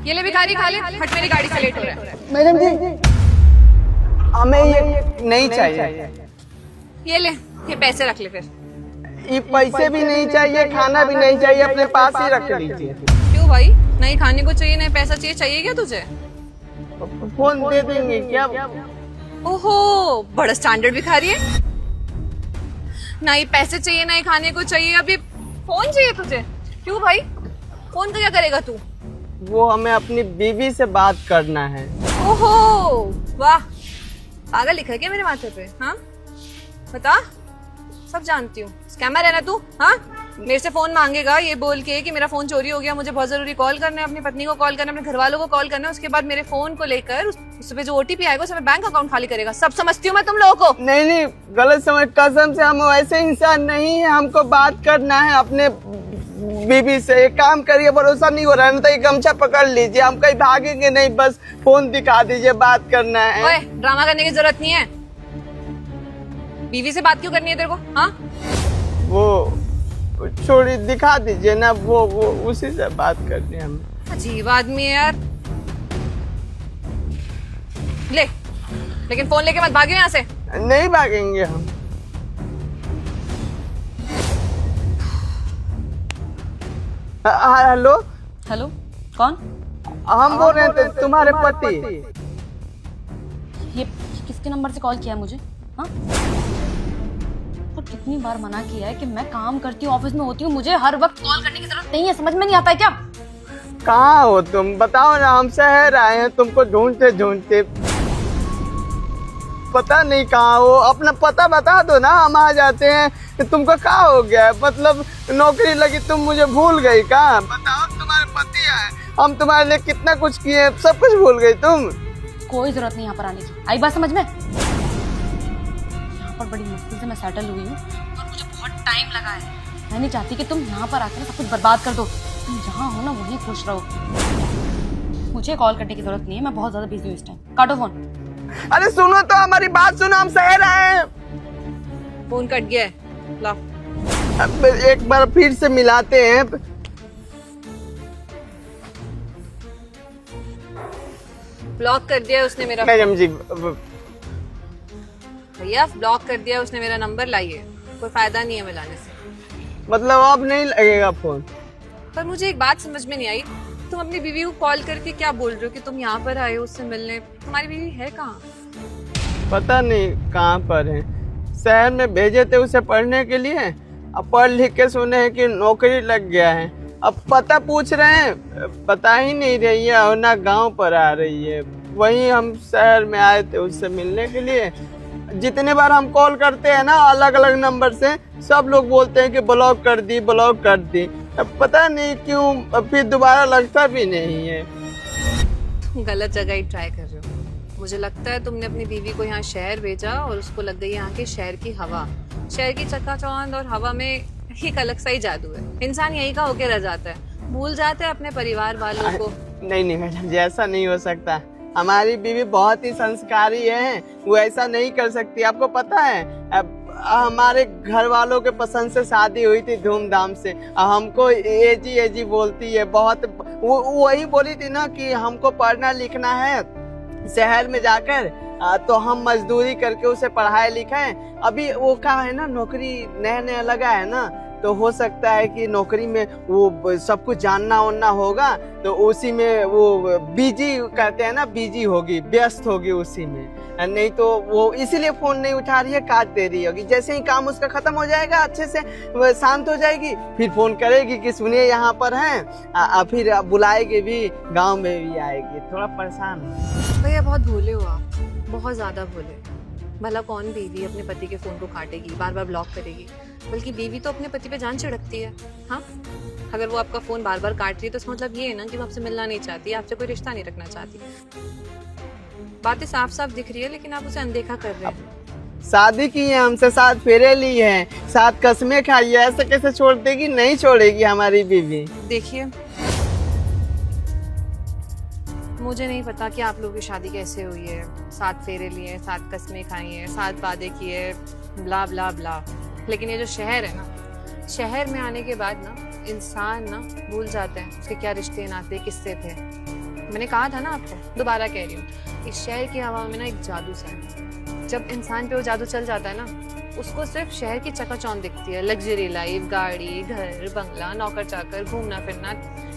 ये ले भिखारी, खा ले, हट मेरी गाड़ी से लेट हो रहा है। मैडम जी, हमें ये नहीं चाहिए। ये ले, ये पैसे रख ले फिर। ये पैसे भी नहीं चाहिए, खाना भी नहीं चाहिए, अपने पास ही रख लीजिए। क्यों भाई, नहीं खाने को चाहिए, नहीं पैसा चाहिए, चाहिए क्या तुझे? फोन दे देंगे क्या? ओहो, बड़ा स्टैंडर्ड भिखारी है। नहीं पैसे चाहिए, नहीं खाने को चाहिए, अभी फोन चाहिए तुझे। क्यों भाई, फोन का क्या करेगा तू? वो हमें अपनी बीवी से बात करना है। ओहो, वाह, पागल लिखा है क्या मेरे माथे पे? हाँ बता, सब जानती हूँ, स्कैमर है ना तू? हाँ, मेरे से फोन मांगेगा ये बोल के कि मेरा फोन चोरी हो गया, मुझे बहुत जरूरी कॉल करना है, अपनी पत्नी को कॉल करना है, अपने घर वालों को कॉल करना है, उसके बाद मेरे फोन को लेकर उस पे जो ओटीपी आएगा उसमें बैंक अकाउंट खाली करेगा। सब समझती हूँ मैं तुम लोगों को। नहीं नहीं, गलत समझ, कसम से हम वैसे इंसान नहीं है। हमको बात करना है अपने बीवी से। एक काम करिए, भरोसा नहीं हो रहा है ना तो ये गमछा पकड़ लीजिए, हम कहीं भागेंगे नहीं, बस फोन दिखा दीजिए, बात करना है। ओए, ड्रामा करने की जरूरत नहीं है। बीवी से बात क्यों करनी है तेरे को? हाँ, वो छोड़ी, दिखा दीजिए ना, वो उसी से बात करनी है हमें। अजीब आदमी है यार। ले, लेकिन फोन लेके मत भागियो यहाँ से। नहीं भागेंगे हम। हेलो हेलो, कौन? हम बोल रहे थे तुम्हारे पति। ये किसके नंबर से कॉल किया है मुझे? हाँ, और कितनी बार मना किया है कि मैं काम करती हूँ, ऑफिस में होती हूँ, मुझे हर वक्त कॉल करने की जरूरत नहीं है। समझ में नहीं आता है क्या? कहाँ हो तुम, बताओ ना। हम शहर आए हैं तुमको ढूंढते ढूंढते, पता नहीं कहाँ हो। अपना पता बता दो ना, हम आ जाते हैं। तुमको क्या हो गया है? मतलब नौकरी लगी, तुम मुझे भूल गई क्या? बताओ, तुम्हारे पति आए, हम तुम्हारे लिए कितना कुछ किए, सब कुछ भूल गई तुम। कोई जरूरत नहीं यहाँ पर आने की, आई बात समझ में? यहाँ पर बड़ी मुश्किल से मैं सेटल हुई हूँ और मुझे बहुत टाइम लगा है। मैं नहीं चाहती कि तुम यहाँ पर आकर सब कुछ बर्बाद कर दो। तुम जहाँ हो ना वहीं खुश रहो। मुझे कॉल करने की जरूरत नहीं है, मैं बहुत ज्यादा बिजी हूँ इस टाइम। काटो फोन। अरे सुनो तो, हमारी बात सुनो, हम शहर आए हैं। फोन कट गया है, ला। अब एक बार फिर से मिलाते हैं। ब्लॉक कर दिया उसने मेरा। मैडम जी, भैया ब्लॉक कर दिया उसने मेरा नंबर, लाइए, कोई फायदा नहीं है मिलाने से। मतलब अब नहीं लगेगा फोन? पर मुझे एक बात समझ में नहीं आई, तुम अपनी बीवी को कॉल करके क्या बोल रहे हो कि तुम यहाँ पर आए हो उससे मिलने? तुम्हारी बीवी है कहाँ? पता नहीं कहाँ पर है। शहर में भेजे थे उसे पढ़ने के लिए, अब पढ़ लिख के सुने हैं कि नौकरी लग गया है। अब पता पूछ रहे हैं, पता ही नहीं रही है और ना गांव पर आ रही है। वहीं हम शहर में आए थे उससे मिलने के लिए। जितने बार हम कॉल करते हैं ना अलग अलग नंबर से, सब लोग बोलते हैं कि ब्लॉक कर दी, ब्लॉक कर दी। अब पता नहीं क्यों फिर दोबारा लगता भी नहीं है। तुम गलत जगह ही ट्राई कर रहे हो। मुझे लगता है तुमने अपनी बीवी को यहाँ शहर भेजा और उसको लग गई यहाँ की शहर की हवा। शहर की चकाचौंध और हवा में एक अलग सा ही जादू है। इंसान यहीं का होके रह जाता है, भूल जाते हैं अपने परिवार वालों को। नहीं नहीं मैडम जी, ऐसा नहीं हो सकता। हमारी बीवी बहुत ही संस्कारी है, वो ऐसा नहीं कर सकती। आपको पता है, अब हमारे घर वालों के पसंद से शादी हुई थी धूमधाम से। हमको एजी बोलती है बहुत। वो वही बोली थी ना कि हमको पढ़ना लिखना है शहर में जाकर, तो हम मजदूरी करके उसे पढ़ाए लिखाए। अभी वो क्या है ना, नौकरी नया नया लगा है ना, तो हो सकता है कि नौकरी में वो सब कुछ जानना वानना होगा, तो उसी में वो बिजी कहते हैं ना, बिजी होगी, व्यस्त होगी उसी में। नहीं तो वो इसीलिए फोन नहीं उठा रही है, काट दे रही होगी। जैसे ही काम उसका खत्म हो जाएगा, अच्छे से वो शांत हो जाएगी, फिर फोन करेगी कि सुनिए यहाँ पर हैं, फिर बुलाएगी भी, गांव में भी आएगी। थोड़ा परेशान हो भैया, बहुत भोले हो आप, बहुत ज्यादा भोले। भला कौन बीवी अपने पति के फोन को काटेगी, बार बार ब्लॉक करेगी? बल्कि बीवी तो अपने पति पे जान छिड़कती है। हाँ, अगर वो आपका फोन बार बार काट रही है तो इसका मतलब ये है ना कि वो आपसे मिलना नहीं चाहती, आपसे कोई रिश्ता नहीं रखना चाहती। बातें साफ साफ दिख रही है, लेकिन आप उसे अनदेखा कर रहे हैं। शादी की है हमसे, 7 फेरे ली है, 7 कसमें खाई है, ऐसे कैसे छोड़ देगी? नहीं छोड़ेगी हमारी बीवी। देखिए, मुझे नहीं पता कि आप लोगों की शादी कैसे हुई है। 7 फेरे लिए, 7 कसमें खाई हैं, 7 वादे किए, ब्ला ब्ला ब्ला। लेकिन ये जो शहर है ना, शहर में आने के बाद ना इंसान ना भूल जाता है उसके क्या रिश्ते नाते किससे थे। मैंने कहा था ना आपको, दोबारा कह रही हूँ, इस शहर की हवा में ना एक जादू सा है। जब इंसान पे वो जादू चल जाता है ना, उसको सिर्फ शहर की चकाचौंध दिखती है। लग्जरी लाइफ, गाड़ी, घर, बंगला, नौकर चाकर, घूमना फिरना,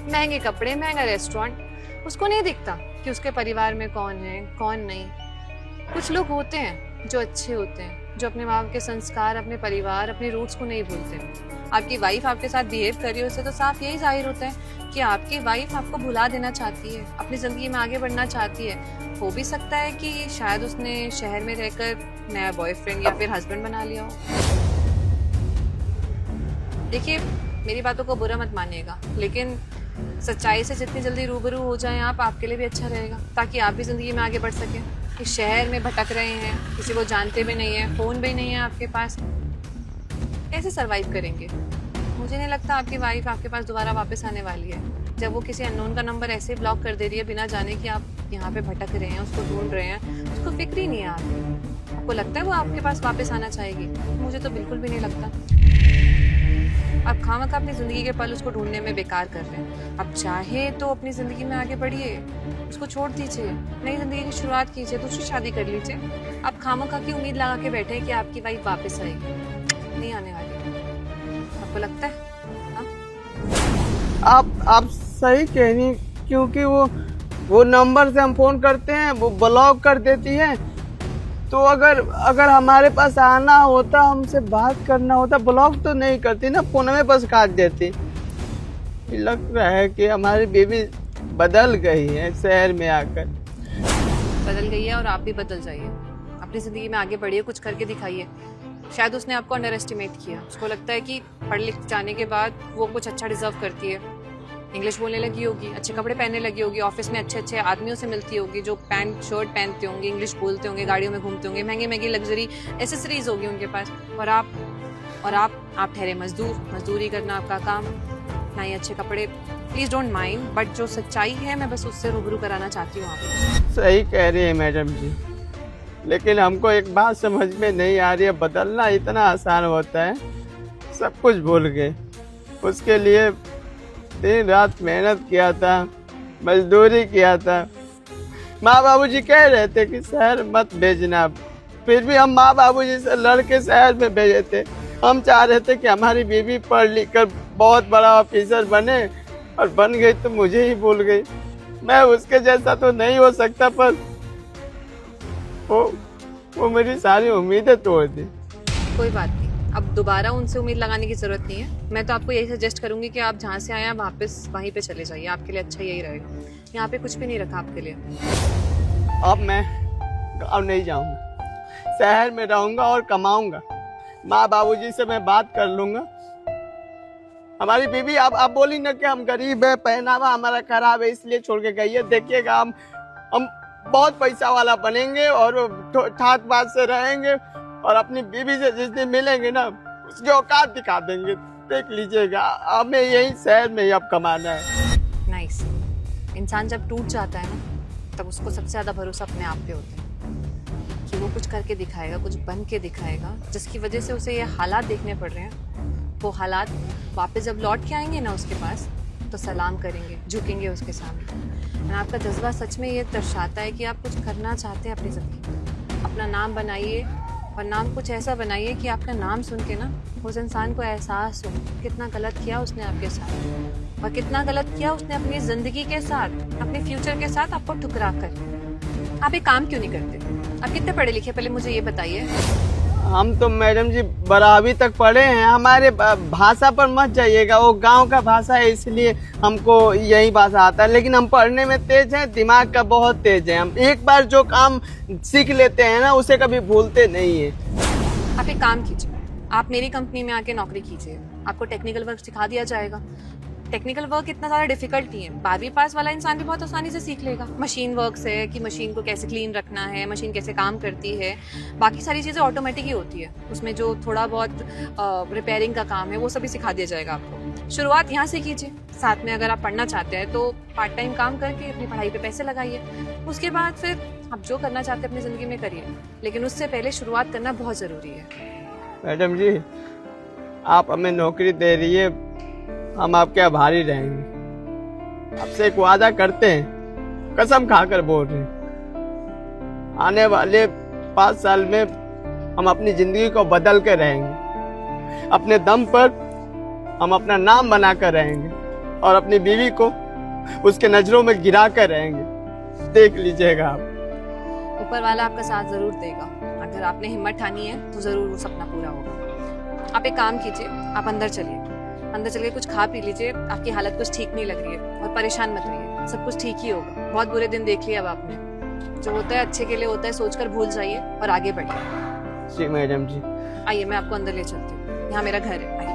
महंगे कपड़े, महंगा रेस्टोरेंट। उसको नहीं दिखता कि उसके परिवार में कौन है कौन नहीं। कुछ लोग होते हैं जो अच्छे होते हैं, जो अपने माँ बाप के संस्कार, अपने परिवार, अपने रूट्स को नहीं भूलते। आपकी वाइफ आपके साथ बिहेव कर रही है, उससे तो साफ यही जाहिर होता है कि आपकी वाइफ आपको भुला देना चाहती है, अपनी जिंदगी में आगे बढ़ना चाहती है। हो भी सकता है कि शायद उसने शहर में रहकर नया बॉयफ्रेंड या फिर हस्बैंड बना लिया हो। देखिए, मेरी बातों को बुरा मत मानिएगा, लेकिन सच्चाई से जितनी जल्दी रूबरू हो जाएं आप, आपके लिए भी अच्छा रहेगा, ताकि आप भी जिंदगी में आगे बढ़ सकें। इस शहर में भटक रहे हैं, किसी को जानते भी नहीं है, फोन भी नहीं है आपके पास, कैसे सरवाइव करेंगे? मुझे नहीं लगता आपकी वाइफ आपके पास दोबारा वापस आने वाली है। जब वो किसी अननोन का नंबर ऐसे ब्लॉक कर दे रही है बिना जाने कि आप यहाँ पे भटक रहे हैं, उसको ढूंढ रहे हैं, उसको फिक्र ही नहीं है आपको लगता है वो आपके पास वापस आना चाहेगी? मुझे तो बिल्कुल भी नहीं लगता। आप खामखा अपनी जिंदगी के पल उसको ढूंढने में बेकार कर रहे हैं। आप चाहे तो अपनी जिंदगी में आगे बढ़िए, उसको छोड़ दीजिए, नई जिंदगी की शुरुआत कीजिए, दूसरी शादी कर लीजिए। आप खामखा की उम्मीद लगा के बैठे कि आपकी वाइफ वापस आएगी, नहीं आने वाली। आपको लगता है? आप सही कह रही, क्योंकि वो नंबर से हम फोन करते हैं वो ब्लॉक कर देती है। तो अगर हमारे पास आना होता, हमसे बात करना होता, ब्लॉक तो नहीं करती ना, फोन में बस काट देती। लग रहा है कि हमारी बेबी बदल गई है शहर में आकर। बदल गई है और आप भी बदल जाइए, अपनी जिंदगी में आगे बढ़िए, कुछ करके दिखाइए। शायद उसने आपको अंडर एस्टिमेट किया, उसको लगता है कि पढ़ लिख जाने के बाद वो कुछ अच्छा डिजर्व करती है, इंग्लिश बोलने लगी होगी, अच्छे कपड़े पहनने लगी होगी, ऑफिस में अच्छे अच्छे आदमियों से मिलती होगी जो पैंट शर्ट पहनते होंगे, इंग्लिश बोलते होंगे, गाड़ियों में घूमते होंगे, महंगी महंगी लग्जरी एसेसरीज होगी उनके पास। और आप ठहरे मजदूरी करना आपका काम, ना ही अच्छे कपड़े। प्लीज डोंट माइंड, बट जो सच्चाई है मैं बस उससे रूबरू कराना चाहती हूँ आपको। सही कह रही है मैडम जी, लेकिन हमको एक बात समझ में नहीं आ रही है, बदलना इतना आसान होता है? सब कुछ भूल गए, उसके लिए दिन रात मेहनत किया था, मजदूरी किया था। माँ बाबूजी कह रहे थे कि शहर मत भेजना, फिर भी हम माँ बाबूजी से लड़के शहर में भेजे थे। हम चाह रहे थे कि हमारी बीवी पढ़ लिख कर बहुत बड़ा ऑफिसर बने, और बन गई तो मुझे ही भूल गई। मैं उसके जैसा तो नहीं हो सकता, पर वो मेरी सारी उम्मीदें तोड़ दी। कोई बात नहीं, अब दोबारा उनसे उम्मीद लगाने की जरूरत नहीं है। मैं तो आपको यही सजेस्ट करूंगी कि आप जहाँ से आए हैं वापस वहीं पे चले जाइए, आपके लिए अच्छा यही रहेगा। यहाँ पे कुछ भी नहीं रखा आपके लिए। अब मैं गाँव नहीं जाऊंगा, शहर में रहूंगा और कमाऊंगा। माँ बाबूजी से मैं बात कर लूंगा। हमारी बीवी आप बोली ना कि हम गरीब है, पहनावा हमारा खराब है इसलिए छोड़ के गई है। देखिएगा हम बहुत पैसा वाला बनेंगे और ठाट बाट से रहेंगे, और अपनी बीवी से जिस दिन मिलेंगे ना उसकी औकात दिखा देंगे। देख लीजिएगा, हमें यही शहर में ही अब कमाना है। नाइस। इंसान जब टूट जाता है ना, तब उसको सबसे ज्यादा भरोसा अपने आप पे होता है कि वो कुछ करके दिखाएगा, कुछ बन के दिखाएगा, जिसकी वजह से उसे ये हालात देखने पड़ रहे हैं। वो हालात वापस जब लौट के आएंगे ना उसके पास, तो सलाम करेंगे, झुकेंगे उसके सामने। आपका जज्बा सच में ये दर्शाता है कि आप कुछ करना चाहते हैं अपनी जिंदगी में। अपना नाम बनाइए, और नाम कुछ ऐसा बनाइए कि आपका नाम सुन के ना उस इंसान को एहसास हो कितना गलत किया उसने आपके साथ, और कितना गलत किया उसने अपनी जिंदगी के साथ, अपने फ्यूचर के साथ आपको ठुकरा कर। आप एक काम क्यों नहीं करते? आप कितने पढ़े लिखे, पहले मुझे ये बताइए। हम तो मैडम जी 12वीं तक पढ़े हैं। हमारे भाषा पर मत जाइएगा, वो गांव का भाषा है इसलिए हमको यही भाषा आता है, लेकिन हम पढ़ने में तेज हैं, दिमाग का बहुत तेज है। हम एक बार जो काम सीख लेते हैं ना उसे कभी भूलते नहीं है। आप एक काम कीजिए, आप मेरी कंपनी में आके नौकरी कीजिए, आपको टेक्निकल वर्क सिखा दिया जाएगा। टेक्निकल वर्क इतना ज़्यादा डिफिकल्ट नहीं है, 12वीं पास वाला इंसान भी बहुत आसानी से सीख लेगा। मशीन वर्क है कि मशीन को कैसे क्लीन रखना है, मशीन कैसे काम करती है, बाकी सारी चीज़ें ऑटोमेटिक ही होती है। उसमें जो थोड़ा बहुत रिपेयरिंग का काम है वो सभी सिखा दिया जाएगा आपको। शुरुआत यहाँ से कीजिए, साथ में अगर आप पढ़ना चाहते हैं तो पार्ट टाइम काम करके अपनी पढ़ाई पे पैसे लगाइए। उसके बाद फिर आप जो करना चाहते हैं अपनी ज़िंदगी में करिए, लेकिन उससे पहले शुरुआत करना बहुत ज़रूरी है। मैडम जी, आप हमें नौकरी दे रही है, हम आपके आभारी रहेंगे। आपसे एक वादा करते हैं, कसम खाकर बोल रहे हैं, आने वाले 5 साल में हम अपनी जिंदगी को बदल कर रहेंगे। अपने दम पर हम अपना नाम बना कर रहेंगे और अपनी बीवी को उसके नजरों में गिरा कर रहेंगे। देख लीजिएगा आप। ऊपर वाला आपका साथ जरूर देगा। अगर आपने हिम्मत ठानी है तो जरूर वो सपना पूरा होगा। आप एक काम कीजिए, आप अंदर चलिए, अंदर चलिए कुछ खा पी लीजिए। आपकी हालत कुछ ठीक नहीं लग रही है और परेशान मत रहिए, सब कुछ ठीक ही होगा। बहुत बुरे दिन देख लिए अब आपने, जो होता है अच्छे के लिए होता है, सोचकर भूल जाइए और आगे बढ़िए। जी मैडम जी। आइए मैं आपको अंदर ले चलती हूँ, यहाँ मेरा घर है, आइए।